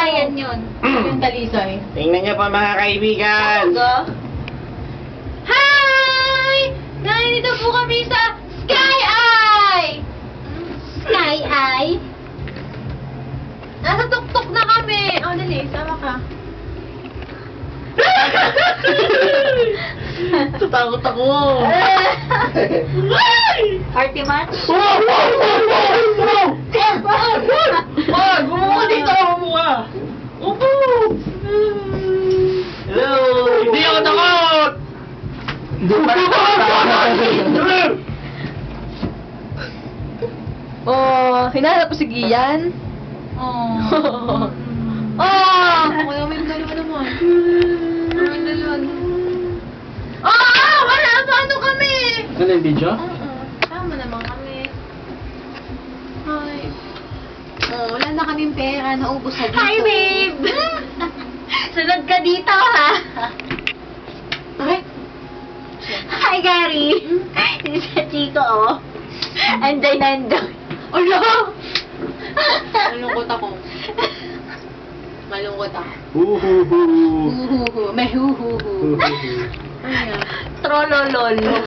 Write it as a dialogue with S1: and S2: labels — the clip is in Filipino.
S1: Ryan yun. Yung talisay.
S2: Tingnan niyo pa mga kaibigan.
S1: Hi! Nandito po kami sa Sky Eye! Sky Eye? Nasa tuktok na kami. Oh, dali. Sama ka.
S2: Tatakot ako.
S1: Party match?
S2: Wow! Wow! Wow! Wow! Wag! Bumuka dito! Bumuka! Upo! Hello! Hindi ako takot! Hindi pa
S3: Oh, hinahanap ko si Gian.
S1: Oh.
S3: Oh!
S1: Kuya, may dalawa naman. May dalawa naman. Ah! Wala! Paano kami?
S2: Ano yung video?
S1: Tama naman kami. Hi. Oh, wala na kaming pera. Naubos na dito.
S3: Hi, babe! Sunod ka dito, ha?
S1: Ay!
S3: Hi, Gary! Si sa Chico, oh. Anday nandoy.
S1: Ala! Malungkot ako. Malungkot ako.
S2: Huhuhu.
S1: Huhuhu. May huhuhu. Ayan.
S3: Trololol.